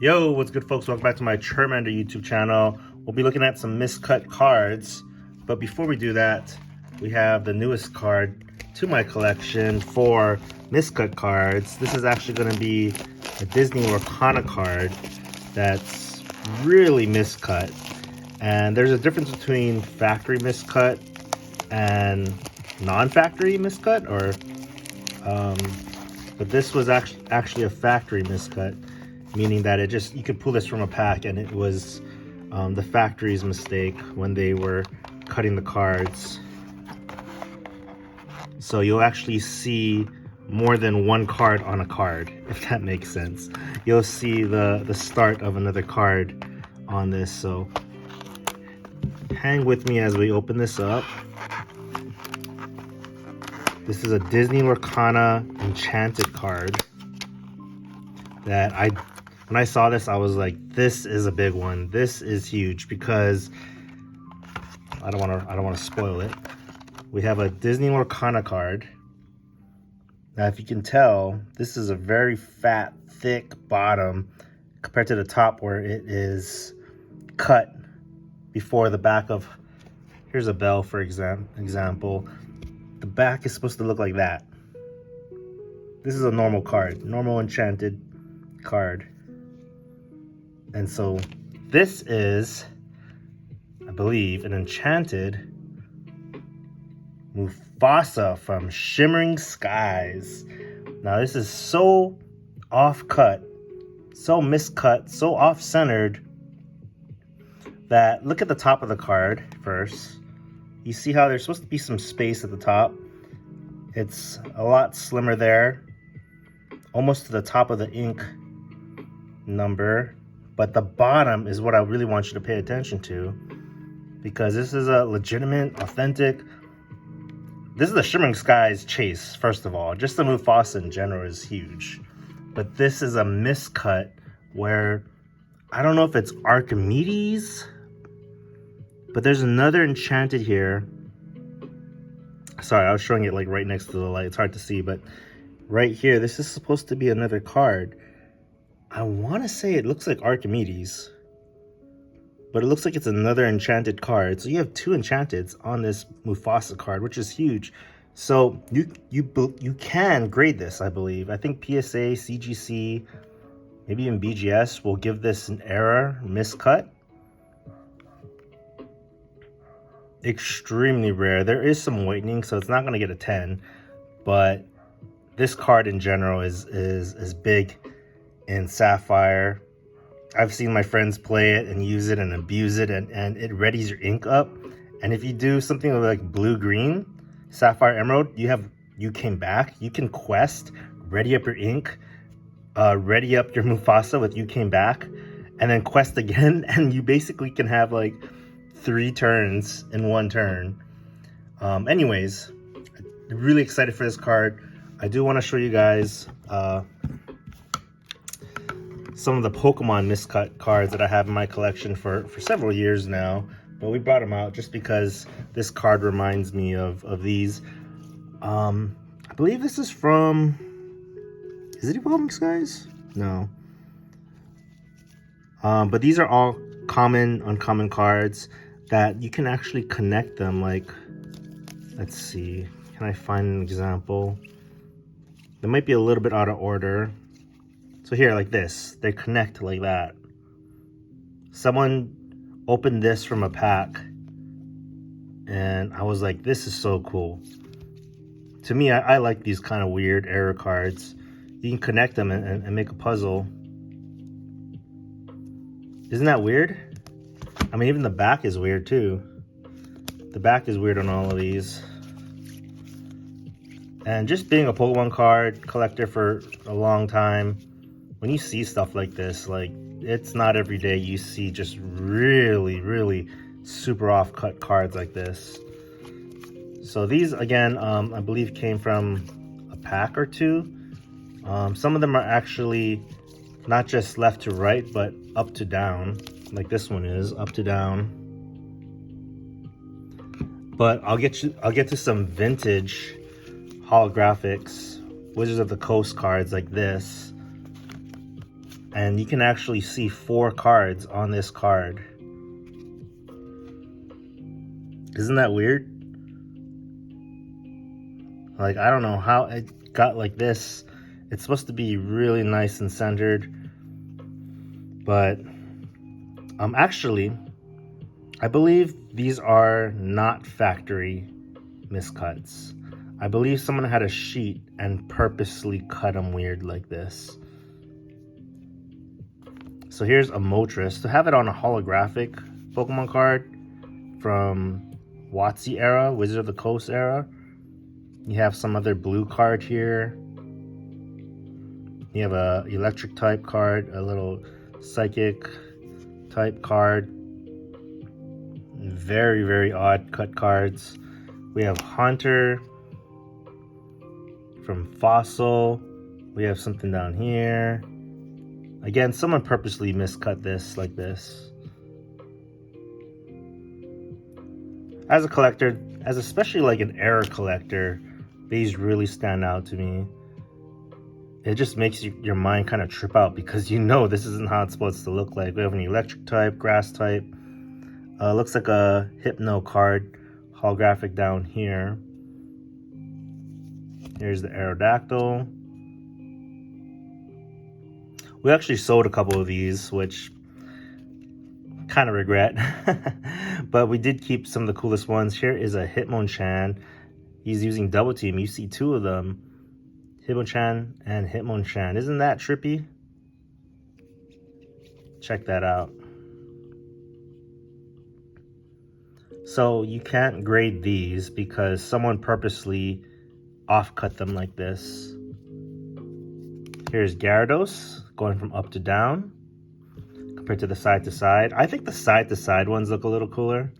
Yo, what's good, folks? Welcome back to my Charmander YouTube channel. We'll be looking at some miscut cards, but before we do that, we have the newest card to my collection for miscut cards. This is actually going to be a Disney Lorcana card that's really miscut, and there's a difference between factory miscut and non-factory miscut, but this was actually a factory miscut, meaning that you could pull this from a pack and it was the factory's mistake when they were cutting the cards. So you'll actually see more than one card on a card, if that makes sense. You'll see the start of another card on this, so hang with me as we open this up. This is a Disney Lorcana Enchanted card that when I saw this, I was like, this is a big one. This is huge because I don't want to spoil it. We have a Disney Lorcana card. Now, if you can tell, this is a very fat, thick bottom compared to the top where it is cut before the back of, here's a bell for example. The back is supposed to look like that. This is a normal card, normal Enchanted card. And so this is, I believe, an Enchanted Mufasa from Shimmering Skies. Now this is so off-cut, so miscut, so off-centered that, look at the top of the card first. You see how there's supposed to be some space at the top. It's a lot slimmer there, almost to the top of the ink number. But the bottom is what I really want you to pay attention to, because this is a legitimate, authentic. This is the Shimmering Skies chase, first of all. Just the Mufasa in general is huge. But this is a miscut where, I don't know if it's Archimedes, but there's another Enchanted here. Sorry, I was showing it like right next to the light. It's hard to see, but right here, this is supposed to be another card. I want to say it looks like Archimedes, but it looks like it's another Enchanted card. So you have two Enchanteds on this Mufasa card, which is huge. So you can grade this, I believe. I think PSA, CGC, maybe even BGS will give this an error, miscut. Extremely rare. There is some whitening, so it's not going to get a 10, but this card in general is big in Sapphire. I've seen my friends play it and use it and abuse it, and it readies your ink up. And if you do something like blue-green, Sapphire Emerald, you came back. You can quest, ready up your ink, ready up your Mufasa with you came back, and then quest again, and you basically can have like 3 turns in 1 turn. Anyways, really excited for this card. I do want to show you guys some of the Pokemon miscut cards that I have in my collection for several years now, but we brought them out just because this card reminds me of these. I believe this is from, is it Evolving Skies? No. But these are all common, uncommon cards that you can actually connect them. Like, let's see, can I find an example? They might be a little bit out of order. So here, like this, they connect like that. Someone opened this from a pack, and I was like, this is so cool. To me, I like these kind of weird error cards. You can connect them and make a puzzle. Isn't that weird? I mean, even the back is weird too. The back is weird on all of these. And just being a Pokemon card collector for a long time, when you see stuff like this, like, it's not every day you see just really, really super off-cut cards like this. So these, again, I believe came from a pack or 2. Some of them are actually not just left to right, but up to down, like this one is up to down. But I'll get to some vintage holographics, Wizards of the Coast cards like this. And you can actually see 4 cards on this card. Isn't that weird? Like, I don't know how it got like this. It's supposed to be really nice and centered. But actually, I believe these are not factory miscuts. I believe someone had a sheet and purposely cut them weird like this. So here's a Moltres. To have it on a holographic Pokemon card from WotC era, Wizard of the Coast era. You have some other blue card here. You have a electric type card, a little psychic type card. Very, very odd cut cards. We have Hunter from Fossil. We have something down here. Again, someone purposely miscut this like this. As a collector, as especially like an era collector, these really stand out to me. It just makes your mind kind of trip out because you know this isn't how it's supposed to look like. We have an electric type, grass type. Looks like a Hypno card, holographic down here. Here's the Aerodactyl. We actually sold a couple of these, which kind of regret. But we did keep some of the coolest ones. Here is a Hitmonchan. He's using Double Team. You see 2 of them. Hitmonchan and Hitmonchan. Isn't that trippy? Check that out. So you can't grade these because someone purposely off-cut them like this. Here's Gyarados going from up to down compared to the side to side. I think the side to side ones look a little cooler.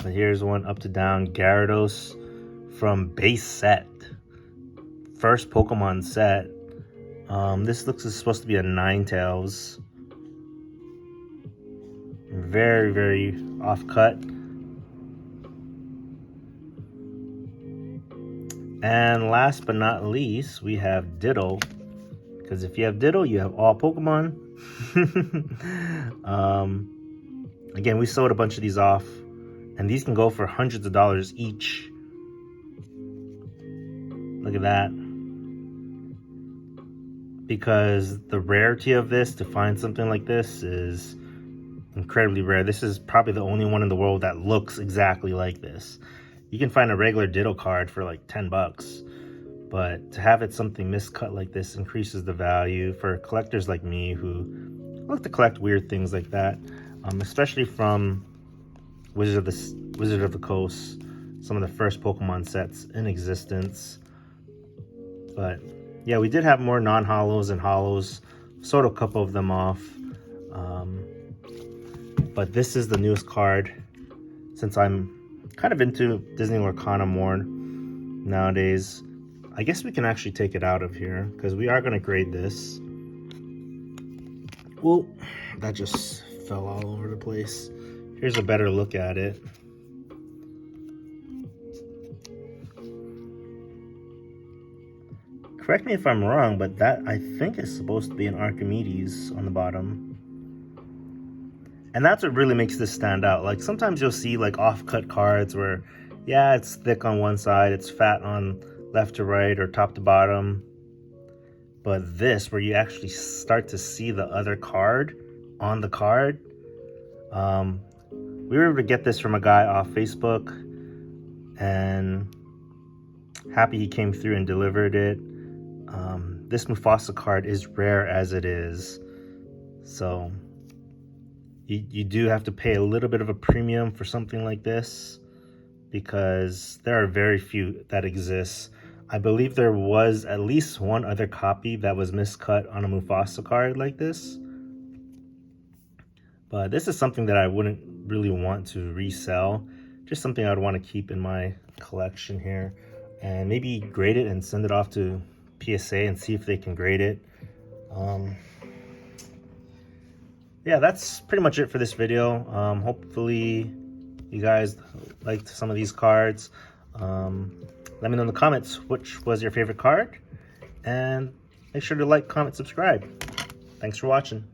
But here's one up to down Gyarados from base set. First Pokemon set. This looks is supposed to be a Ninetales. Very, very off-cut. And last but not least, we have Ditto. Because if you have Ditto, you have all Pokemon. Again, we sold a bunch of these off. And these can go for hundreds of dollars each. Look at that. Because the rarity of this, to find something like this, is incredibly rare. This is probably the only one in the world that looks exactly like this. You can find a regular Ditto card for like 10 bucks. But to have it something miscut like this increases the value for collectors like me who like to collect weird things like that. Especially from Wizard of the Coast, some of the first Pokemon sets in existence. But yeah, we did have more non-holos and holos. Sold a couple of them off. But this is the newest card since I'm kind of into Disney Lorcana more nowadays. I guess we can actually take it out of here because we are going to grade this. Well, that just fell all over the place. Here's a better look at it. Correct me if I'm wrong, but that I think is supposed to be an Archimedes on the bottom. And that's what really makes this stand out. Like sometimes you'll see like off-cut cards where, yeah, it's thick on one side, it's fat on left to right or top to bottom. But this, where you actually start to see the other card on the card. We were able to get this from a guy off Facebook, and happy he came through and delivered it. This Mufasa card is rare as it is, so you do have to pay a little bit of a premium for something like this because there are very few that exist. I believe there was at least one other copy that was miscut on a Mufasa card like this. But this is something that I wouldn't really want to resell. Just something I'd want to keep in my collection here. And maybe grade it and send it off to PSA and see if they can grade it. Yeah, that's pretty much it for this video. Hopefully you guys liked some of these cards. Let me know in the comments which was your favorite card. And make sure to like, comment, subscribe. Thanks for watching.